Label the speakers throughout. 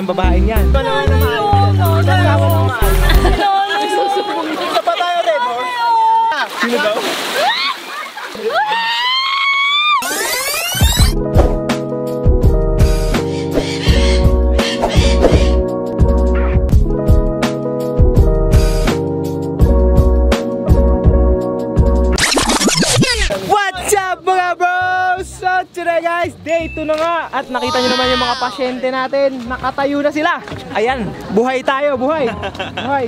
Speaker 1: yung babaeng yan. Isa pa tayo rin, no? Sino daw? What's up mga bros? So today guys, day 2 na nga. At nakita nyo naman yung mga pasyente natin. Nakatayo na sila. Ayan, buhay tayo, buhay.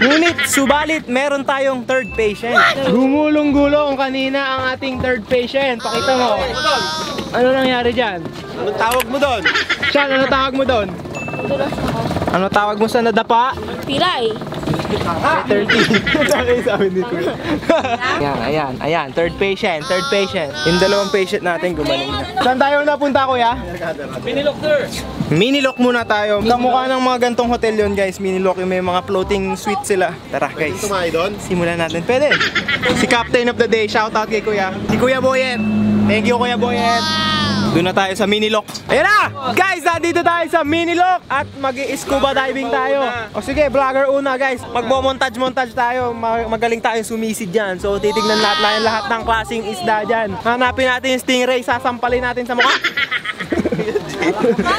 Speaker 1: Ngunit, subalit, meron tayong third patient. Gumulong-gulong kanina ang ating third patient. Pakita mo. Ano nangyari dyan?
Speaker 2: Anong tawag mo doon?
Speaker 1: Sean, ano tawag mo doon? Ano tawag mo sa nadapa?
Speaker 3: Pilay.
Speaker 1: 30. Sabi nito. Ayan. Third patient. Yung dalawang patient natin gumaling na. Saan tayo napunta, kuya?
Speaker 2: Minilok, sir.
Speaker 1: Minilok muna tayo. Kamukha ng mga gantong hotel yun, guys. Minilok yung may mga floating suite sila. Tara, guys.
Speaker 2: Tumayo doon?
Speaker 1: Simulan natin. Pwede. Si Captain of the Day. Shout out kay kuya. Si Kuya Boyet. Thank you, Kuya Boyet. Doon na tayo sa Minilok. Ayan na! Guys, nandito tayo sa Minilok at mag-scuba diving tayo. O sige, vlogger una guys. Magmo-montage tayo. Magaling tayong sumisid dyan. So titignan lahat ng klaseng isda dyan. Hanapin natin yung stingray. Sasampalin natin sa mukha.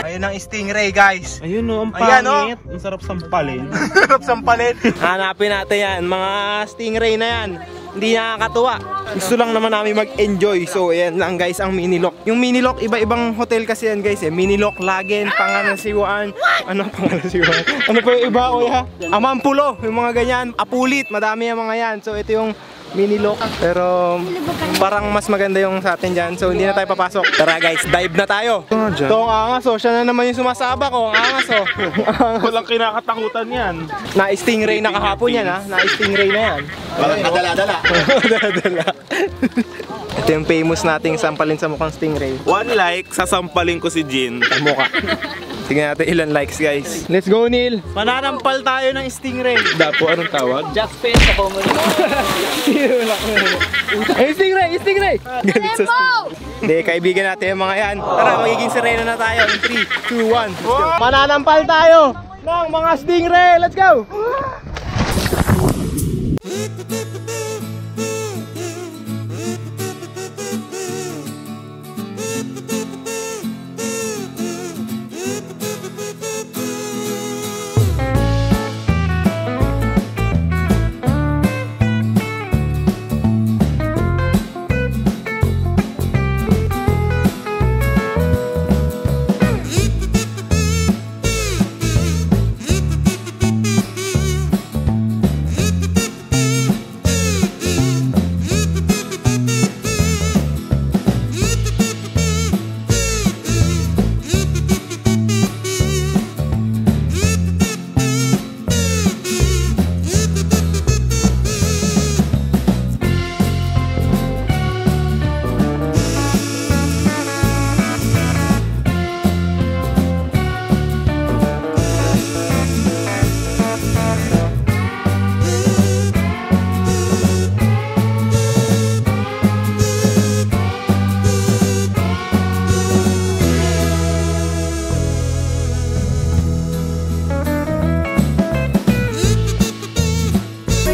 Speaker 1: Ayun ang stingray guys.
Speaker 2: Ayun o, ang pangit. Ang sarap sampalin.
Speaker 1: Sarap sampalin. Hanapin natin yan. Mga stingray na yan. Hindi nakakatuwa. Gusto lang naman namin mag-enjoy. So ayan lang guys ang Minilok. Yung Minilok, iba-ibang hotel kasi yan guys eh. Minilok, Lagen, Panganasiwaan. Ano Panganasiwaan? Ano pa yung iba kuya? Amampulo, yung mga ganyan. Apulit, madami yung mga yan. So ito yung Minilok. Pero parang mas maganda yung sa atin dyan. So hindi na tayo papasok. Tara guys, dive na tayo. Ito ang angas oh. Siya na naman yung sumasaba ko. Ang angas oh.
Speaker 2: Walang kinakatakutan yan.
Speaker 1: Na-stingray na kahapon yan ha. Na-stingray na yan.
Speaker 2: Walang kadala-dala.
Speaker 1: Dala-dala. Ito yung famous nating sampalin sa mukhang stingray.
Speaker 2: 1 like, sasampalin ko si Jin.
Speaker 1: Sa mukha. Tingnan natin ilan likes guys. Let's go Neil.
Speaker 2: Mananampal tayo ng stingray.
Speaker 1: Dapo, anong tawag?
Speaker 3: Jackpin sa common.
Speaker 1: Ay, stingray! Galit sa stingray. Hindi, kaibigan natin yung mga yan. Tara, magiging sirena na tayo. In 3, 2, 1. Mananampal tayo ng mga stingray. Let's go!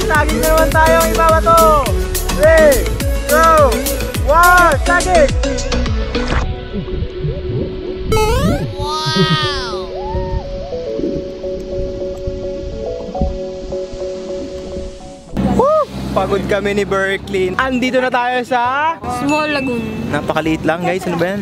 Speaker 1: Tagig na naman tayo ang ibabato. 3, 2, 1, tagig!
Speaker 3: Wow!
Speaker 1: Woo! Pagod kami ni Berkeley. Andito na tayo sa
Speaker 3: Small Lagoon.
Speaker 1: napakaliit lang guys. Ano ba yan?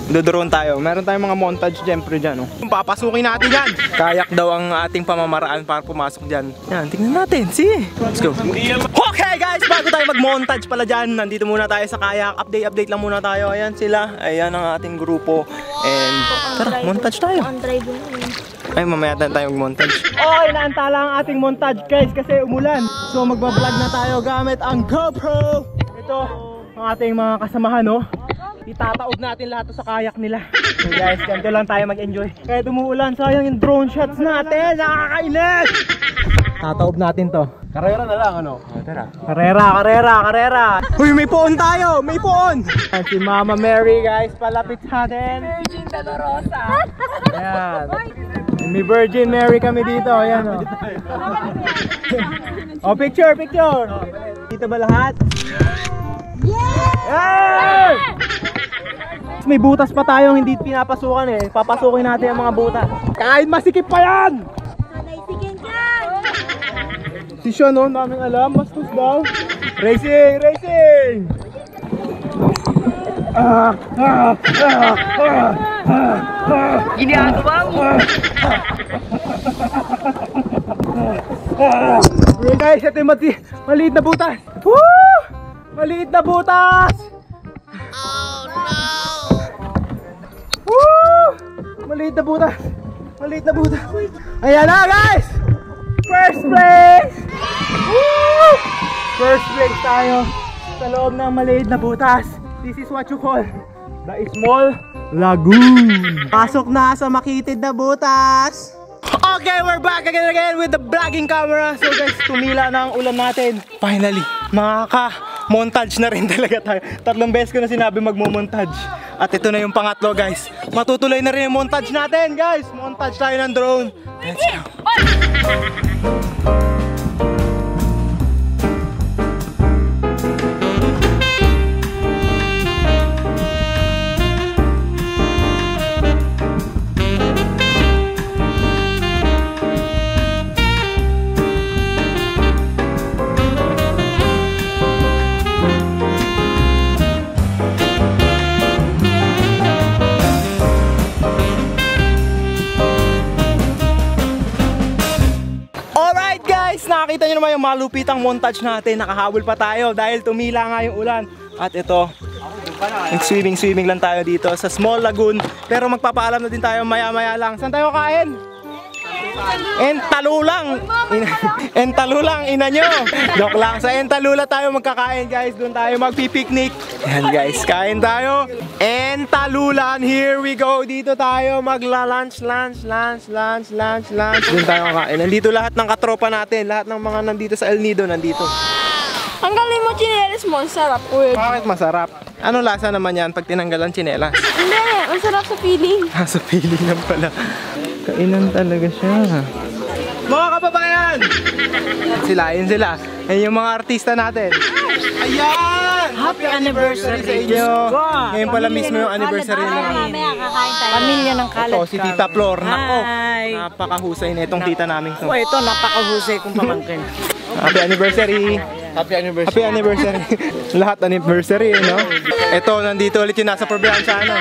Speaker 1: Dodroon tayo. Meron tayong mga montage syempre dyan. Oh. Papasukin natin yan. Kayak daw ang ating pamamaraan para pumasok dyan. Yan, tingnan natin. Sige. Let's go. Okay guys, bago tayo mag-montage pala dyan, nandito muna tayo sa kayak. Update lang muna tayo. Ayan sila. Ayan ang ating grupo. And tara, montage tayo.
Speaker 3: Ang drive mo.
Speaker 1: Ay, mamaya tayo mag-montage. Okay, naantala ang ating montage guys kasi umulan. So magbablog na tayo gamit ang GoPro. Ito, ang ating mga kasamahan, no? Itataob natin lahat sa kayak nila. So guys, ganito lang tayo mag-enjoy. Kaya umuulan, sayang yung drone shots natin. Nakakainis! Tataob natin to.
Speaker 2: Karera na lang, ano?
Speaker 1: Tara. Karera. Uy, may poon tayo! May poon! Si Mama Mary guys, palapit sa atin.
Speaker 3: Virgin Dolorosa.
Speaker 1: Ayan. May Virgin Mary kami dito, ayan o. Oh, picture, picture! Dito ba lahat? Yeah! May butas pa tayong hindi pinapasukan eh. Papasukin natin ang mga butas. Kahit masikip pa yan! Si Sean, no? Naming alam. Bastos daw. Racing! Racing!
Speaker 3: Ginagawa mo.
Speaker 1: Okay guys, ito yung maliit na butas. Woo! Maliit na butas! Oh no! Woo! Maliit na butas. Maliit na butas. Ayan na guys! First place! Woo! First place tayo sa loob ng maliit na butas. This is what you call the small lagoon. Pasok na sa makitid na butas. Okay, we're back again with the vlogging camera. So guys, tumila na ang ulan natin. Finally, makaka-montage na rin talaga tayo. 3 beses ko na sinabi magmo-montage. At ito na yung pangatlo guys. Matutuloy na rin yung montage natin guys. Montage tayo ng drone. Let's go. Nakakita nyo naman yung malupitang montage natin. Nakahabol pa tayo dahil tumila nga yung ulan. At ito, swimming lang tayo dito sa small lagoon. Pero magpapaalam na din tayo maya lang. Saan tayo kain? Entalulang! Entalulang, ina nyo! Joke lang, sa Entalula tayo magkakain guys. Doon tayo magpipiknik. Yan guys, kain tayo. Entalulan, here we go. Dito tayo magla-lunch. Doon tayo kakain. Nandito lahat ng katropa natin. Lahat ng mga nandito sa El Nido nandito.
Speaker 3: Ang galing mo, chinelas mo. Ang sarap.
Speaker 1: Bakit masarap? Ano lasa naman yan pag tinanggalan tsinelas?
Speaker 3: Hindi, ang sarap sa feeling.
Speaker 1: Sa feeling lang pala. Kainan talaga siya. Mga kababayan! Silain sila. Ayun yung mga artista natin. Ayan! Happy anniversary sa inyo. Ngayon pala mismo yung anniversary na.
Speaker 4: Pamilya ng kalat.
Speaker 1: Ito, si Tita Flor. Nako,
Speaker 4: Hi!
Speaker 1: napakahusay na itong tita namin to.
Speaker 4: Oh, ito, napakahusay kong pamangkin.
Speaker 1: Happy anniversary!
Speaker 2: Happy anniversary.
Speaker 1: Happy anniversary! Lahat anniversary, no? Ito, nandito ulit yung nasa probinsya, ano?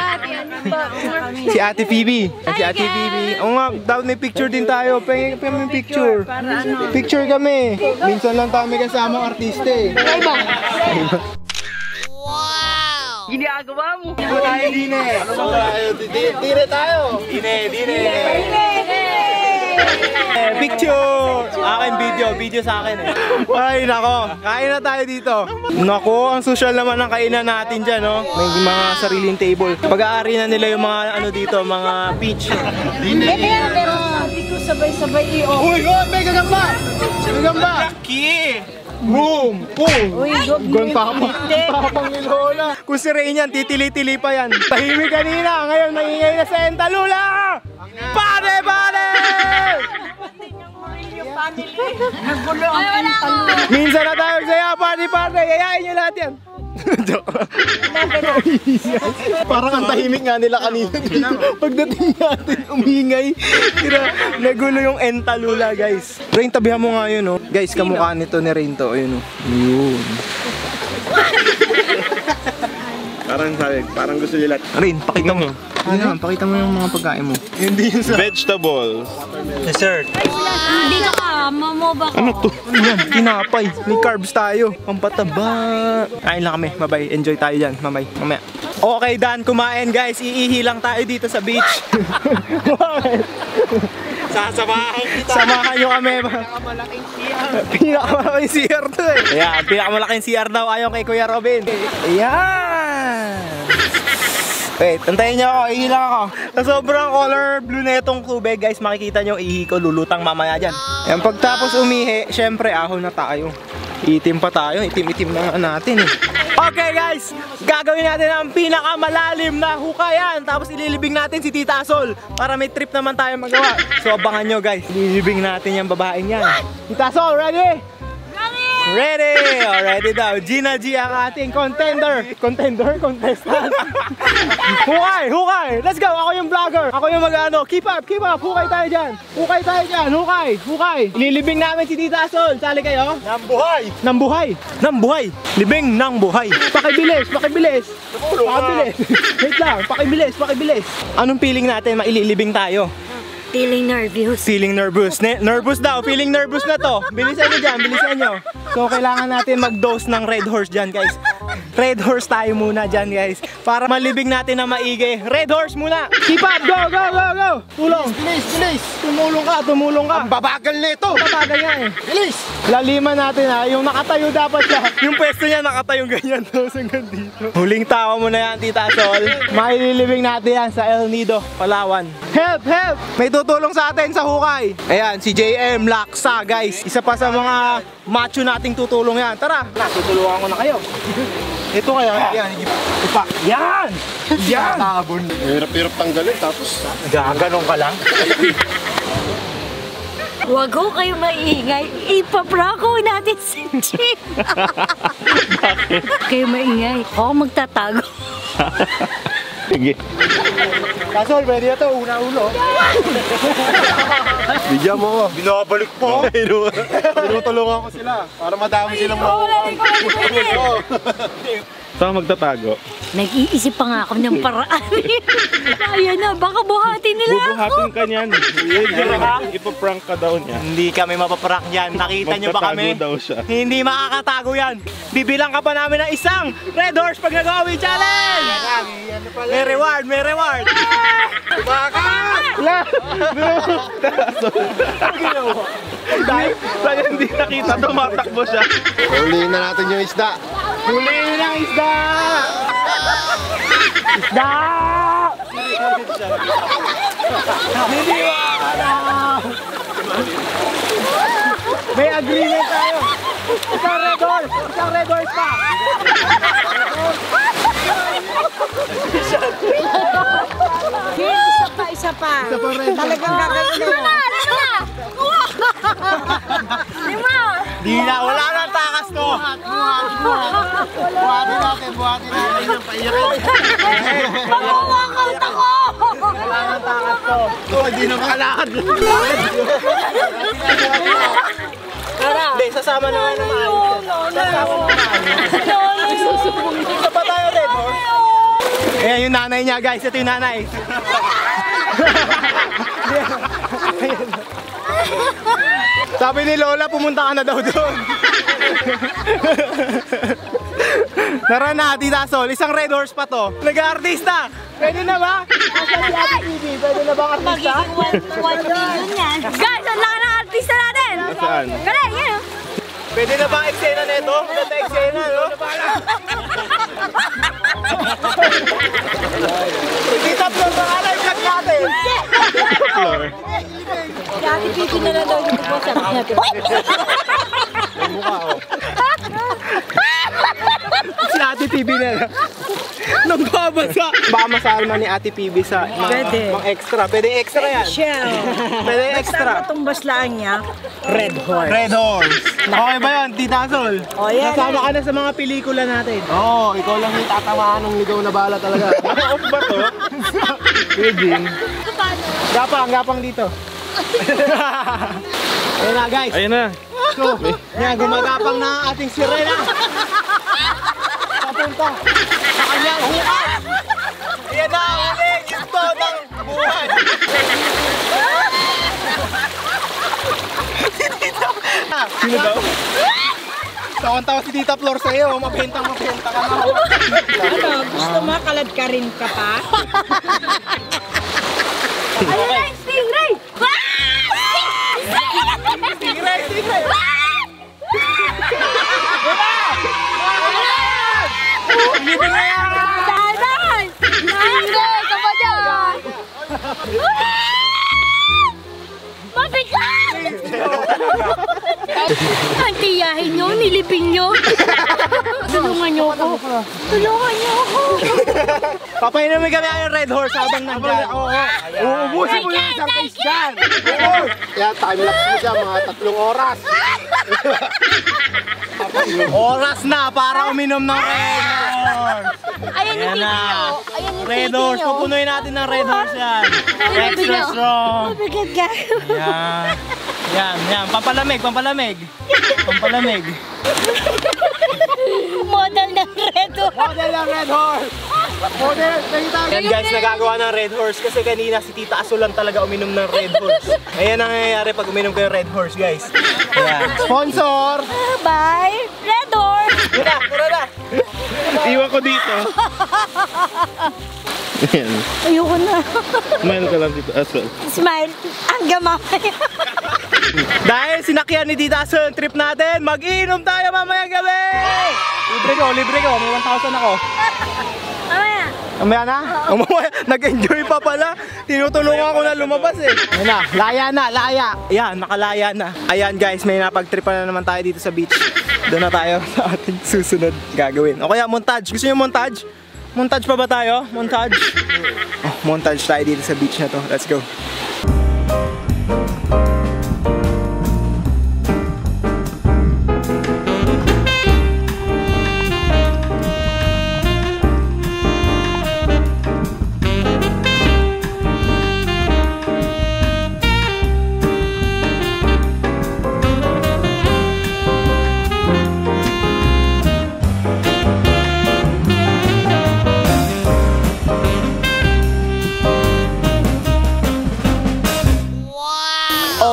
Speaker 1: Si Ate Phoebe. Si Ate Phoebe. Oo nga, daw may picture din tayo. Pwede may picture. Picture kami. Minsan lang tayo may kasamang artista eh. Wow!
Speaker 3: Ginagawa mo.
Speaker 1: Dito tayo, Dine. Ano ba tayo? Dire tayo. Dine. Picture! Akin video sa akin eh. Ay nako, kain na tayo dito. Nako, ang social naman ng kainan natin dyan, no? May mga sariling table. Pag-aari na nila yung mga ano dito, mga peach.
Speaker 4: Pero sabi ko sabay-sabay iyo.
Speaker 1: Uy, may gagamba! Gagamba! Lucky! Boom! Boom!
Speaker 4: Uy,
Speaker 1: Tapang ni Lola. Kung si Rain yan, titili-tili pa yan. Tahimik kanina, ngayon nangingay na sa Entalula! Pare!
Speaker 4: Nagulo ang pintalo.
Speaker 1: Minsan na tayo magsaya, party! Yayain nyo lahat yan! Joke. Parang ang tahimik nga nila kanina dito. Pagdating natin, umingay. Nagulo yung Entalula, guys. Rain, tabihan mo nga yun, no? Guys, kamukha nito ni Rain to. Ayun, no? Yun.
Speaker 2: Parang gusto nila.
Speaker 1: Rain, pakita mo. Pakita mo yung mga pagkain mo. Hindi yun sa
Speaker 2: Vegetables.
Speaker 1: dessert.
Speaker 4: Dito ka, mamoba ko.
Speaker 2: Ano to?
Speaker 1: Ano yan? Tinapay. May carbs tayo. Pampataba. Kain lang kami. Bye-bye. Enjoy tayo dyan. Mamaya. Okay, Dan. Kumain, guys. Iihi lang tayo dito sa beach.
Speaker 2: Sasamahan kita.
Speaker 1: Samahan nyo kami. Pinakamalaking CR to eh. Ayan, pinakamalaking CR daw ayon kay Kuya Robin. Ayan. Wait, antayin nyo ako, ihi lang ako. Sa sobrang color blue na itong tubig, guys, makikita nyo, ihi ko, lulutang mamaya dyan. Ayan, pagtapos umihi, syempre, ahon na tayo. Itim pa tayo, itim-itim na natin eh. Okay guys, gagawin natin ang pinakamalalim na hukayan. Tapos ililibing natin si Tita Sol para may trip naman tayo magawa. So abangan nyo guys, ililibing natin yung babaeng yan. Tita Sol, ready? Ready! Ready daw. Gina G ang ating contender. Contestant. Hukay! Hukay! Let's go! Ako yung vlogger. Ako yung mag-ano. Keep up! Keep up! Hukay tayo dyan. Hukay tayo dyan. Hukay! Hukay! Ililibing namin si Tita Sol. Sali kayo.
Speaker 2: Nambuhay!
Speaker 1: Nambuhay! Nambuhay! Libing ng buhay. Pakibilis! Pakibilis! Pakibilis! Wait lang! Pakibilis! Pakibilis! Anong feeling natin maililibing tayo?
Speaker 4: Feeling nervous.
Speaker 1: Feeling nervous. Nervous daw. Feeling nervous na to. Bilisan nyo dyan. Bilisan nyo. So, kailangan natin mag-dose ng Red Horse dyan, guys. Red Horse tayo muna dyan, guys. Para malibing natin na maigi. Red Horse muna. Keep up. Go, go, go, go. Tulong.
Speaker 2: Bilis, bilis!
Speaker 1: Tumulong ka, tumulong ka.
Speaker 2: Ang babagal na ito!
Speaker 1: Babagal nga eh.
Speaker 2: Bilis!
Speaker 1: Laliman natin ha. Yung nakatayo dapat siya. Yung pwesto niya nakatayong ganyan. Tapos hanggang dito. Huling tao mo na yan, Tita Sol. Maililibing natin yan sa El Nido, Palawan. Help! Help! May tutulong sa atin sa hukay. Ayan, si JM Laksa, guys. Isa pa sa mga macho nating tutulong yan. Tara, tutulungan ko na kayo. Ito kaya, yan. Ipa. Yan! Yan!
Speaker 2: Tabon. Hirap-hirap tanggalin tapos
Speaker 1: Gaganong ka lang.
Speaker 4: Huwag ho kayo maingay. Ipaprako natin si Jim. Kayo maingay. Ako magtatago.
Speaker 2: sige.
Speaker 1: Kasol, pwede ito. Una-ulo.
Speaker 2: Bigyan mo.
Speaker 1: Binabalik po.
Speaker 2: Tinutulungan ko sila para madami silang makuha. Saan magtatago?
Speaker 4: Nag-iisip pa nga ako ng paraan. Ayan na, baka buhatin nila ako.
Speaker 2: Bubuhatin ka niyan. Ipaprank ka daw niya.
Speaker 1: Hindi kami mapaprank yan. Nakita nyo ba kami?
Speaker 2: Magtatago daw siya.
Speaker 1: Hindi makakatago yan. Bibilang ka pa namin ng isang Red Horse pag nag-awi challenge! May reward, may reward! Baka!
Speaker 2: Dahil hindi nakita, tumatakbo siya. Huliin na natin yung isda.
Speaker 1: Huli ng isda! Isda! Hindi wala! May agreement tayo! Isang Red Horse! Isang Red Horse pa!
Speaker 4: Isa pa.
Speaker 1: Isa pa Red Horse.
Speaker 4: Talagang gagawin na. Lima!
Speaker 1: Di na, wala nang takas to!
Speaker 2: Buhatin natin ng paiyakin.
Speaker 4: Pag-walkout ako!
Speaker 1: Wala nang takas to!
Speaker 2: Hindi na makalakad.
Speaker 1: Hindi, sasama naman na maayos. Sasama na maayos. Isa pa tayo, Red Horse. Ayan yung nanay niya, guys. Ito yung nanay. Sabi ni Lola, pumunta ka na daw doon. Tara na, Tita Sol. Isang Red Horse pa to. Nag-aartista. Pwede na ba? Asa si Ate TV? Pwede na ba ang artista?
Speaker 4: Magiging 1 million yan.
Speaker 3: Guys, ang laki ng artista natin!
Speaker 2: Saan?
Speaker 3: Galing, yan o.
Speaker 1: Pwede na ba ang eksena nito? Ganda eksena, no? Tita Flor, pangalay vlog natin.
Speaker 2: Floor.
Speaker 4: Dati pipi na lang daw yung po sa natin.
Speaker 2: Mukha oh.
Speaker 1: Si Ate PB na lang. Nagbabasa. Baka masalma ni Ate PB sa
Speaker 4: Pwede.
Speaker 1: mga extra. Pwede extra yan.
Speaker 4: Shell.
Speaker 1: Pwede extra.
Speaker 4: Itong baslaan niya, Red Horse.
Speaker 1: Red Horse. Okay ba yan, Tita Sol?
Speaker 4: O, yan.
Speaker 1: Nasama ka na sa mga pelikula natin.
Speaker 2: Oo, ikaw lang yung tatamaan ng ligaw na bala talaga. Off ba to?
Speaker 1: Eugene. Gapang dito. Ayun na guys.
Speaker 2: Ayun na.
Speaker 1: So, yan, gumagapang na ang ating sirena. Papunta sa kanyang hukas. Yan na ang huling ginto ng buhay.
Speaker 2: Sino daw?
Speaker 1: Tawan-tawa si Tita Flor sa'yo. Mabentang ka na.
Speaker 4: Ano, gusto mo kalad ka rin ka pa?
Speaker 3: Ano na yung stingray?
Speaker 1: Stingray! Ilibig na yan!
Speaker 3: Dahan! Hindi! Ka ba dyan? Mabigat!
Speaker 4: Ang tiyahin nyo, nilipin nyo. Tulungan nyo ako. Tulungan nyo ako.
Speaker 1: Papainumin kami ng Red Horse habang nandiyan.
Speaker 2: Uubusin mo yung isang case dyan. Kaya time-lapse mo dyan, mga 3 oras.
Speaker 1: Oras na para uminom ng Red Horse.
Speaker 4: Ayan yung
Speaker 1: Ayan
Speaker 4: titi
Speaker 1: na.
Speaker 4: nyo. Ayan yung
Speaker 1: Red
Speaker 4: titi
Speaker 1: Horse,
Speaker 4: nyo.
Speaker 1: pupunuin natin ng Red Horse yan. Extra strong.
Speaker 4: Mabigat ka.
Speaker 1: Yan. Yan. Pampalamig. Pampalamig.
Speaker 4: Model ng reto.
Speaker 1: Model ng Red Horse. Yan guys, nagagawa ng Red Horse kasi kanina si Tita Azul lang talaga uminom ng Red Horse. Ayan ang nangyayari pag uminom kayo ng Red Horse, guys. Ayan. Sponsor!
Speaker 4: Bye. Red Horse.
Speaker 1: Tara na!
Speaker 2: Iwan ko dito. Ayan.
Speaker 4: Ayoko na.
Speaker 2: Smile ka lang dito as well.
Speaker 4: Smile. Hanggang mamaya.
Speaker 1: Dahil sinakyan ni Tita Azul ang trip natin, mag-iinom tayo mamayang gabi! Libre ko. May 1,000 ako.
Speaker 4: Mamaya.
Speaker 1: Mamaya na? Nag-enjoy pa pala. Tinutulungan ko na lumabas eh. Ayan na, laya. Ayan, nakalaya na. Ayan guys, may napagtripan na naman tayo dito sa beach. Doon na tayo sa ating susunod gagawin. O kaya montage. Gusto niyo montage? Montage pa ba tayo? Montage? Oh, montage tayo dito sa beach na to. Let's go.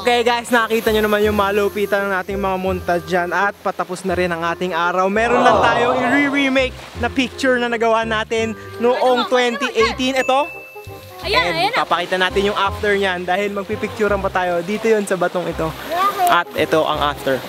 Speaker 1: Okay guys, nakita nyo naman yung malupitan ng ating mga montage dyan at patapos na rin ang ating araw. Meron lang tayo i-remake na picture na nagawa natin noong 2018. Ito.
Speaker 4: Ayan.
Speaker 1: Papakita natin yung after nyan dahil magpipicturean pa tayo. Dito yun sa batong ito. At ito ang after.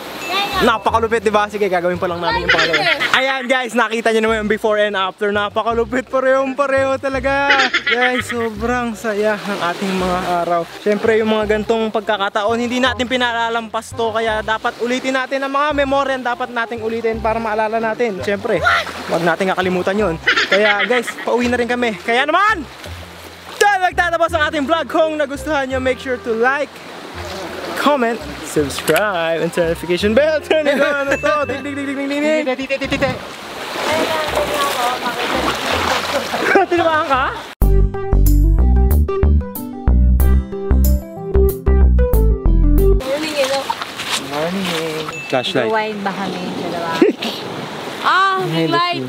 Speaker 1: Napakalupit, diba? Sige, gagawin pa lang namin yung pangalawa. Ayan guys, nakita nyo naman yung before and after. Napakalupit, pareho talaga. Guys, sobrang saya ng ating mga araw. Siyempre, yung mga gantong pagkakataon, hindi natin pinalalampas to. Kaya dapat ulitin natin ang mga memorya dapat nating ulitin para maalala natin. Siyempre, wag natin kakalimutan yun. Kaya guys, pauwi na rin kami. Kaya naman, dahil nagtatapos ang ating vlog. Kung nagustuhan nyo, make sure to like, comment, subscribe, and turn notification bell. Turn it on. Ito. Titi. Tinabahan ka? Morning. Flashlight.
Speaker 4: Rewind ba kami? Dalawa.
Speaker 3: May light.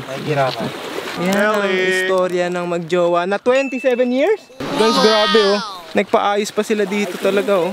Speaker 1: Yan ang istorya ng magjowa na 27 years. Guys, grabe oh. Nagpaayos pa sila dito talaga oh.